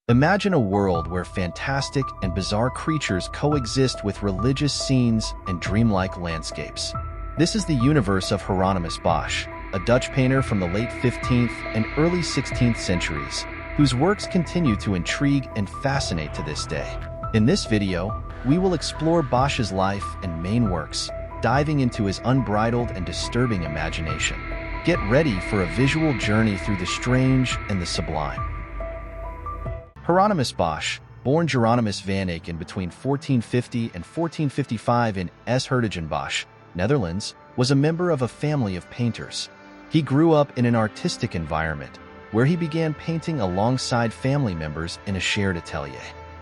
Imagine a world where fantastic and bizarre creatures coexist with religious scenes and dreamlike landscapes. This is the universe of Hieronymus Bosch, a Dutch painter from the late 15th and early 16th centuries, whose works continue to intrigue and fascinate to this day. In this video, we will explore Bosch's life and main works, diving into his unbridled and disturbing imagination. Get ready for a visual journey through the strange and the sublime. Hieronymus Bosch, born Hieronymus van Aken between 1450 and 1455 in Hertogenbosch, Netherlands, was a member of a family of painters. He grew up in an artistic environment, where he began painting alongside family members in a shared atelier.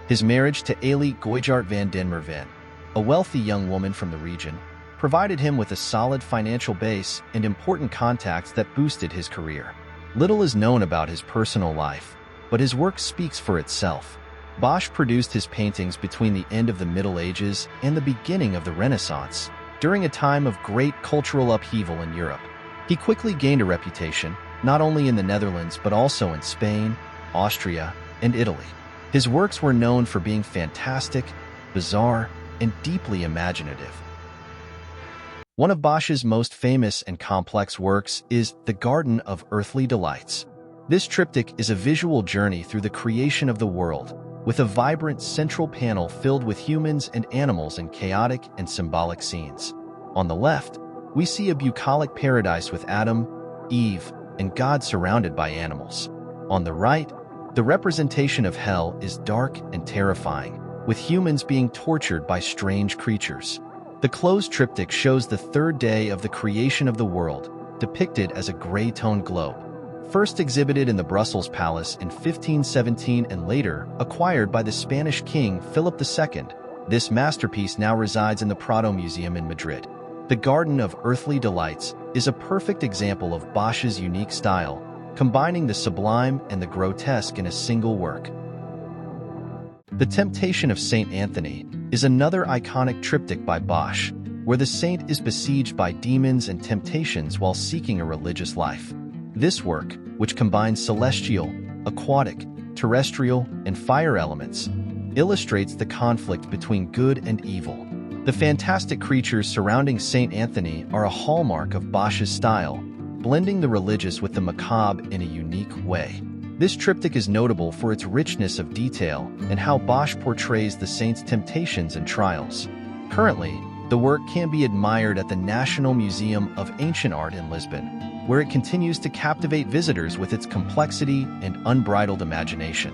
His marriage to Elie Goijart van den Merwe, a wealthy young woman from the region, provided him with a solid financial base and important contacts that boosted his career. Little is known about his personal life, but his work speaks for itself. Bosch produced his paintings between the end of the Middle Ages and the beginning of the Renaissance, during a time of great cultural upheaval in Europe. He quickly gained a reputation, not only in the Netherlands but also in Spain, Austria, and Italy. His works were known for being fantastic, bizarre, and deeply imaginative. One of Bosch's most famous and complex works is The Garden of Earthly Delights. This triptych is a visual journey through the creation of the world, with a vibrant central panel filled with humans and animals in chaotic and symbolic scenes. On the left, we see a bucolic paradise with Adam, Eve, and God surrounded by animals. On the right, the representation of hell is dark and terrifying, with humans being tortured by strange creatures. The closed triptych shows the third day of the creation of the world, depicted as a gray-toned globe. First exhibited in the Brussels Palace in 1517 and later acquired by the Spanish king Philip II, this masterpiece now resides in the Prado Museum in Madrid. The Garden of Earthly Delights is a perfect example of Bosch's unique style, combining the sublime and the grotesque in a single work. The Temptation of Saint Anthony is another iconic triptych by Bosch, where the saint is besieged by demons and temptations while seeking a religious life. This work, which combines celestial, aquatic, terrestrial, and fire elements, illustrates the conflict between good and evil. The fantastic creatures surrounding Saint Anthony are a hallmark of Bosch's style, blending the religious with the macabre in a unique way. This triptych is notable for its richness of detail and how Bosch portrays the saint's temptations and trials. Currently, the work can be admired at the National Museum of Ancient Art in Lisbon, where it continues to captivate visitors with its complexity and unbridled imagination.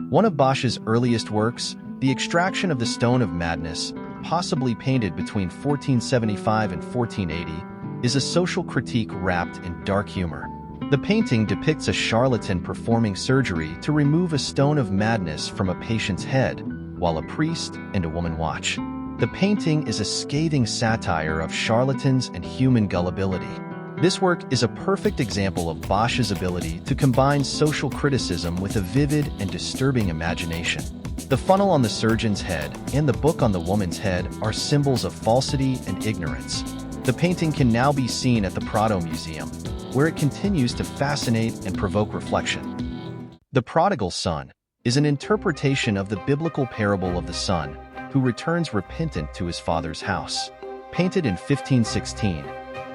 One of Bosch's earliest works, The Extraction of the Stone of Madness, possibly painted between 1475 and 1480, is a social critique wrapped in dark humor. The painting depicts a charlatan performing surgery to remove a stone of madness from a patient's head, while a priest and a woman watch. The painting is a scathing satire of charlatans and human gullibility. This work is a perfect example of Bosch's ability to combine social criticism with a vivid and disturbing imagination. The funnel on the surgeon's head and the book on the woman's head are symbols of falsity and ignorance. The painting can now be seen at the Prado Museum, where it continues to fascinate and provoke reflection. The Prodigal Son is an interpretation of the biblical parable of the son who returns repentant to his father's house. Painted in 1516,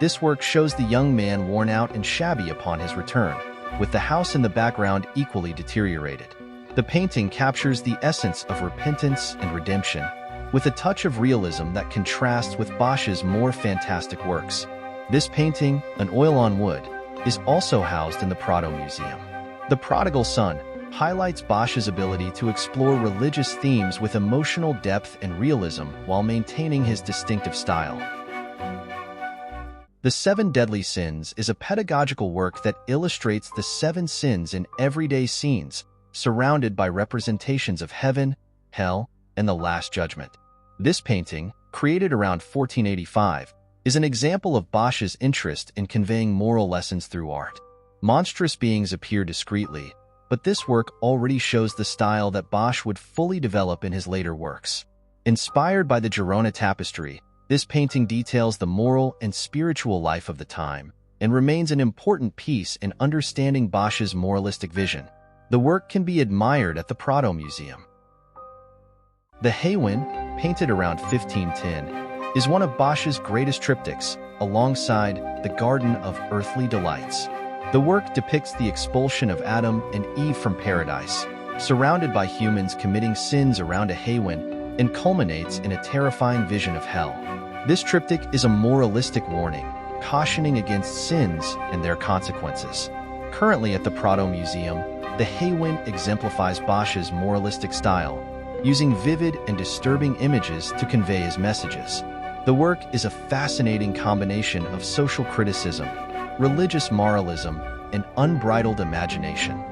this work shows the young man worn out and shabby upon his return, with the house in the background equally deteriorated. The painting captures the essence of repentance and redemption, with a touch of realism that contrasts with Bosch's more fantastic works. This painting, An Oil on Wood, is also housed in the Prado Museum. The Prodigal Son highlights Bosch's ability to explore religious themes with emotional depth and realism while maintaining his distinctive style. The Seven Deadly Sins is a pedagogical work that illustrates the 7 sins in everyday scenes, surrounded by representations of heaven, hell, and the Last Judgment. This painting, created around 1485, is an example of Bosch's interest in conveying moral lessons through art. Monstrous beings appear discreetly, but this work already shows the style that Bosch would fully develop in his later works. Inspired by the Girona tapestry, this painting details the moral and spiritual life of the time and remains an important piece in understanding Bosch's moralistic vision. The work can be admired at the Prado Museum. The Haywen, painted around 1510, is one of Bosch's greatest triptychs, alongside The Garden of Earthly Delights. The work depicts the expulsion of Adam and Eve from paradise, surrounded by humans committing sins around a haywen, and culminates in a terrifying vision of hell. This triptych is a moralistic warning, cautioning against sins and their consequences. Currently at the Prado Museum, the Haywen exemplifies Bosch's moralistic style, using vivid and disturbing images to convey his messages. The work is a fascinating combination of social criticism, religious moralism, and unbridled imagination.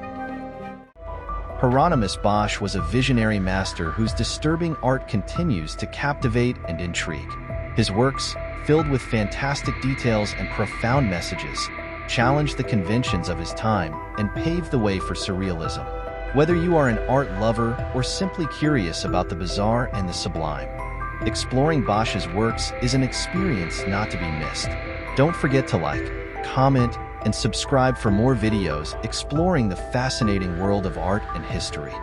Hieronymus Bosch was a visionary master whose disturbing art continues to captivate and intrigue. His works, filled with fantastic details and profound messages, challenge the conventions of his time and pave the way for surrealism. Whether you are an art lover or simply curious about the bizarre and the sublime, exploring Bosch's works is an experience not to be missed. Don't forget to like, comment, and subscribe for more videos exploring the fascinating world of art and history.